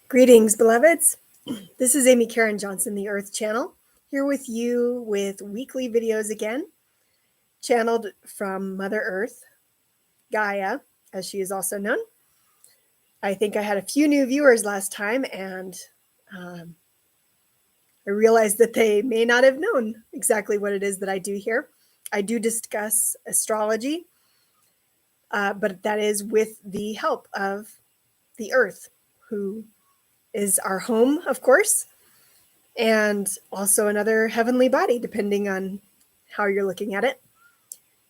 Greetings, beloveds. This is Amy Karen Johnson, the Earth Channel, here with you with weekly videos again, channeled from Mother Earth, Gaia, as she is also known. I think I had a few new viewers last time, and I realized that they may not have known exactly what it is that I do here. I do discuss astrology, but that is with the help of the Earth, who is our home, of course, and also another heavenly body, depending on how you're looking at it.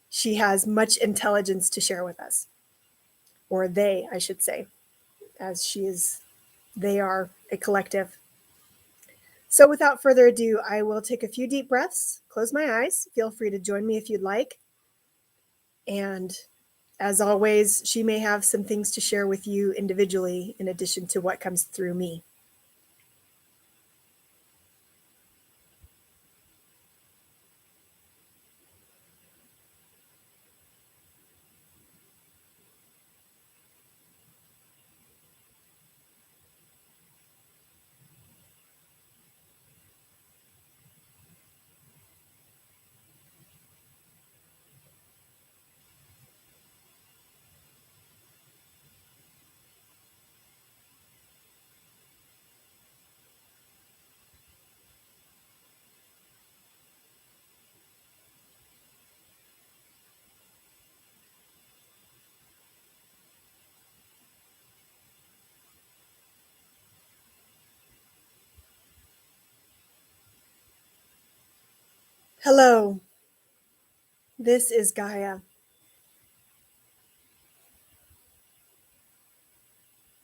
She has much intelligence to share with us, or they, I should say, as they are a collective. So without further ado, I will take a few deep breaths, close my eyes. Feel free to join me if you'd like. And as always, she may have some things to share with you individually in addition to what comes through me. Hello, this is Gaia.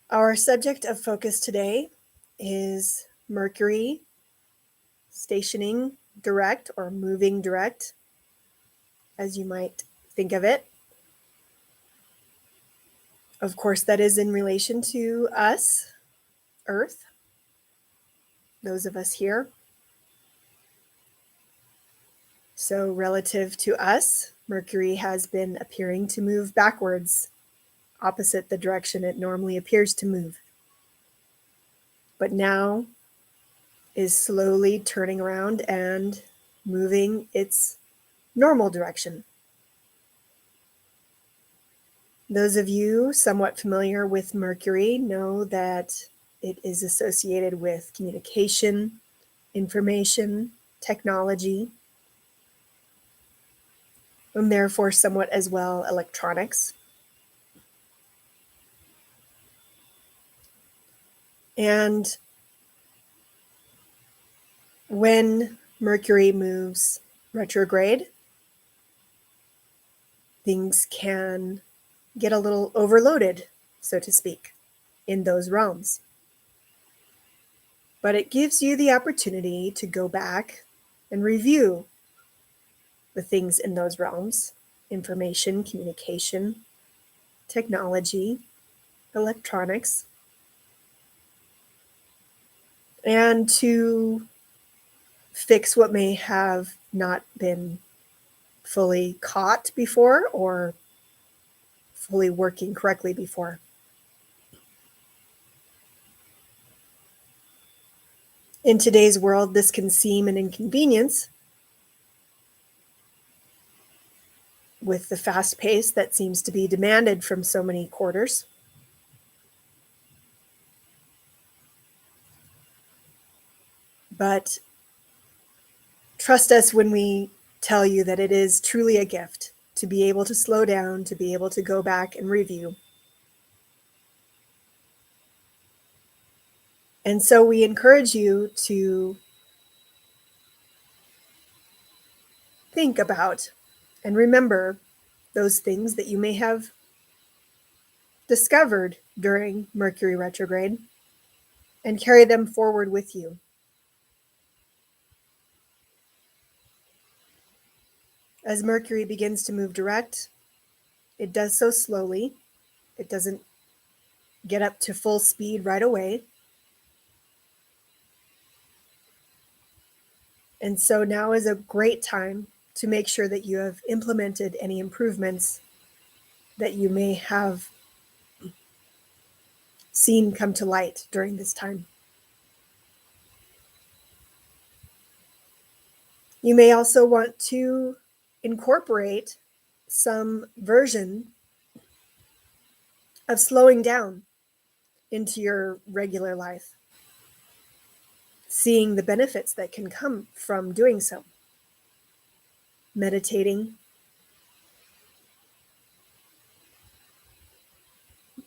Our subject of focus today is Mercury stationing direct, or moving direct, as you might think of it. Of course, that is in relation to us, Earth, those of us here. So relative to us, Mercury has been appearing to move backwards, opposite the direction it normally appears to move. But now is slowly turning around and moving its normal direction. Those of you somewhat familiar with Mercury know that it is associated with communication, information, technology, and therefore somewhat as well electronics. And when Mercury moves retrograde, things can get a little overloaded, so to speak, in those realms. But it gives you the opportunity to go back and review the things in those realms: information, communication, technology, electronics, and to fix what may have not been fully caught before or fully working correctly before. In today's world, this can seem an inconvenience with the fast pace that seems to be demanded from so many quarters. But trust us when we tell you that it is truly a gift to be able to slow down, to be able to go back and review. And so we encourage you to think about and remember those things that you may have discovered during Mercury retrograde and carry them forward with you. As Mercury begins to move direct, it does so slowly. It doesn't get up to full speed right away. And so now is a great time to make sure that you have implemented any improvements that you may have seen come to light during this time. You may also want to incorporate some version of slowing down into your regular life, seeing the benefits that can come from doing so. Meditating,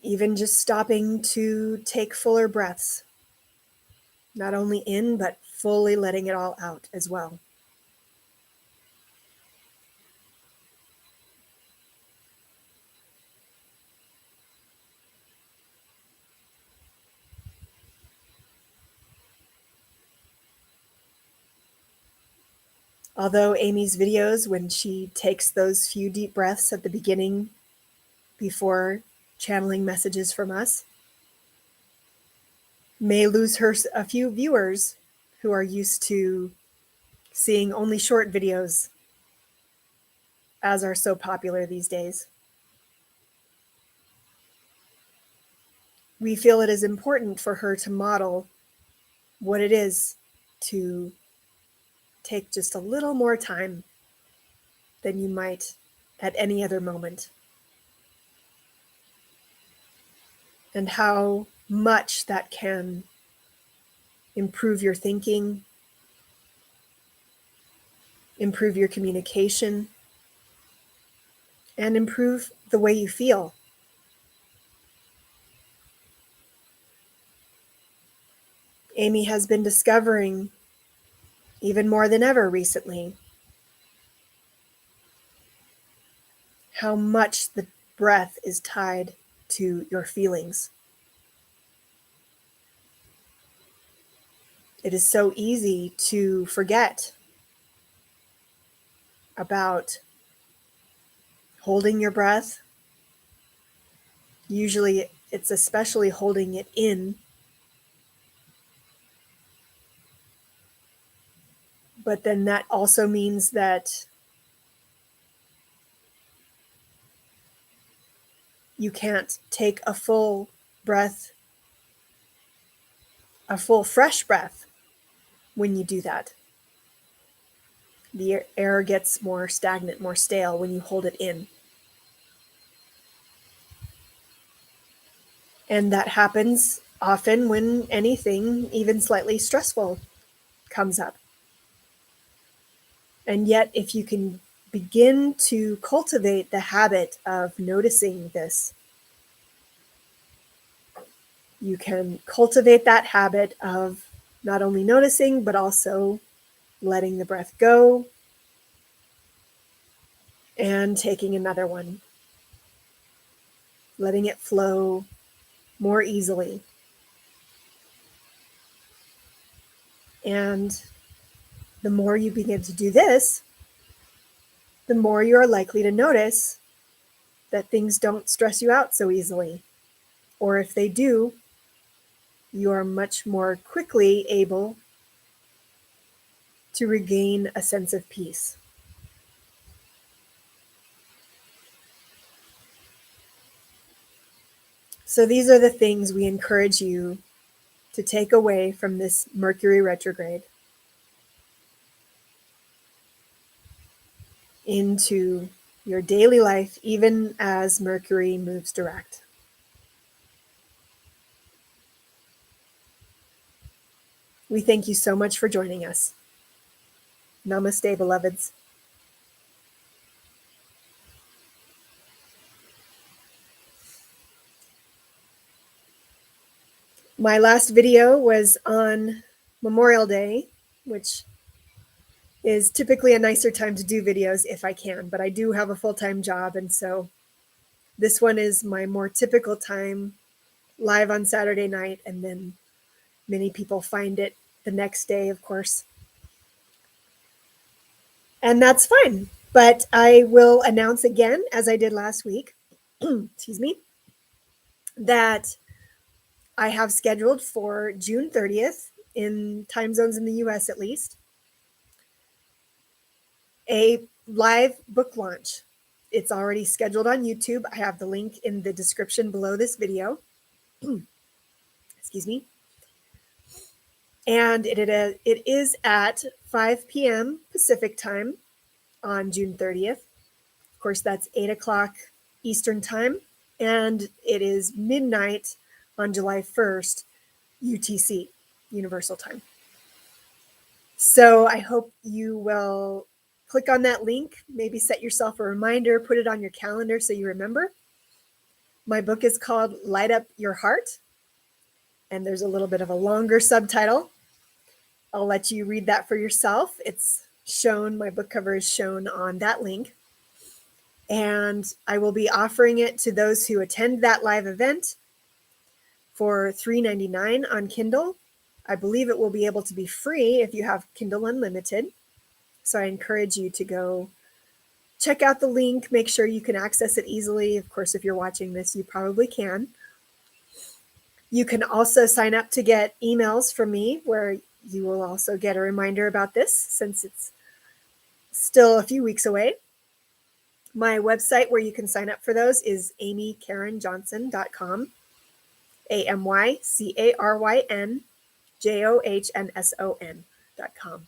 even just stopping to take fuller breaths, not only in, but fully letting it all out as well. Although Amy's videos, when she takes those few deep breaths at the beginning before channeling messages from us, may lose her a few viewers who are used to seeing only short videos, as are so popular these days. We feel it is important for her to model what it is to take just a little more time than you might at any other moment, and how much that can improve your thinking, improve your communication, and improve the way you feel. Amy has been discovering, even more than ever recently, how much the breath is tied to your feelings. It is so easy to forget about holding your breath. Usually it's especially holding it in. But then that also means that you can't take a full breath, a full fresh breath when you do that. The air gets more stagnant, more stale when you hold it in. And that happens often when anything, even slightly stressful, comes up. And yet, if you can begin to cultivate the habit of noticing this, you can cultivate that habit of not only noticing, but also letting the breath go and taking another one, letting it flow more easily. And the more you begin to do this, the more you are likely to notice that things don't stress you out so easily. Or if they do, you are much more quickly able to regain a sense of peace. So these are the things we encourage you to take away from this Mercury retrograde into your daily life, even as Mercury moves direct. We thank you so much for joining us. Namaste, beloveds. My last video was on Memorial Day, which is typically a nicer time to do videos if I can, but I do have a full-time job, and so this one is my more typical time, live on Saturday night, and then many people find it the next day, of course. And that's fine, but I will announce again, as I did last week, excuse me, that I have scheduled for June 30th, in time zones in the US at least, a live book launch. It's already scheduled on YouTube. I have the link in the description below this video. excuse me. And it is at 5 p.m. Pacific time on June 30th. Of course, that's 8 o'clock Eastern time. And it is midnight on July 1st, UTC, Universal Time. So I hope you will click on that link, maybe set yourself a reminder, put it on your calendar so you remember. My book is called Light Up Your Heart, and there's a little bit of a longer subtitle. I'll let you read that for yourself. It's shown, my book cover is shown on that link. And I will be offering it to those who attend that live event for $3.99 on Kindle. I believe it will be able to be free if you have Kindle Unlimited. So I encourage you to go check out the link, make sure you can access it easily. Of course, if you're watching this, you probably can. You can also sign up to get emails from me where you will also get a reminder about this since it's still a few weeks away. My website where you can sign up for those is amykarenjohnson.com, AMYCARYNJOHNSON.com.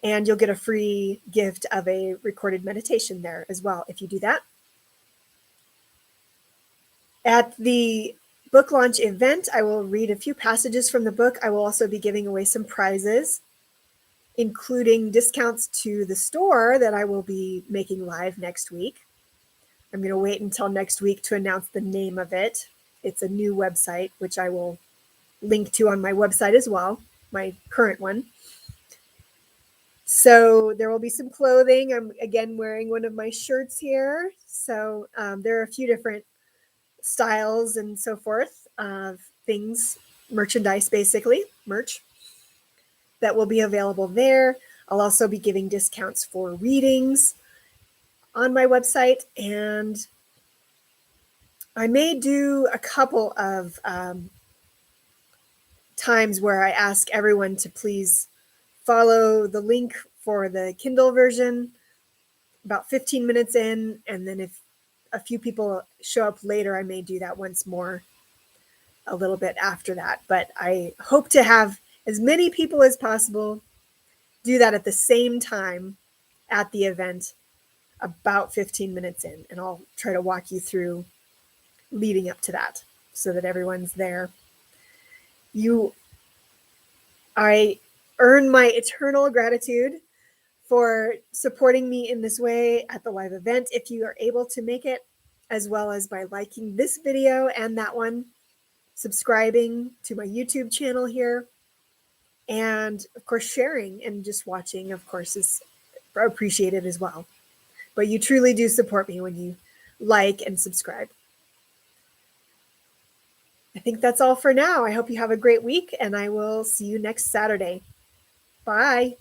And you'll get a free gift of a recorded meditation there as well if you do that. At the book launch event, I will read a few passages from the book. I will also be giving away some prizes, including discounts to the store that I will be making live next week. I'm going to wait until next week to announce the name of it. It's a new website, which I will link to on my website as well, my current one. So there will be some clothing. I'm again wearing one of my shirts here. So there are a few different styles and so forth of things, merchandise basically, merch, that will be available there. I'll also be giving discounts for readings on my website, and I may do a couple of times where I ask everyone to please follow the link for the Kindle version about 15 minutes in, and then if a few people show up later, I may do that once more a little bit after that. But I hope to have as many people as possible do that at the same time at the event about 15 minutes in, and I'll try to walk you through leading up to that so that everyone's there. I earn my eternal gratitude for supporting me in this way at the live event if you are able to make it, as well as by liking this video and that one, subscribing to my YouTube channel here, and of course sharing and just watching, of course, is appreciated as well. But you truly do support me when you like and subscribe. I think that's all for now. I hope you have a great week, and I will see you next Saturday. Bye.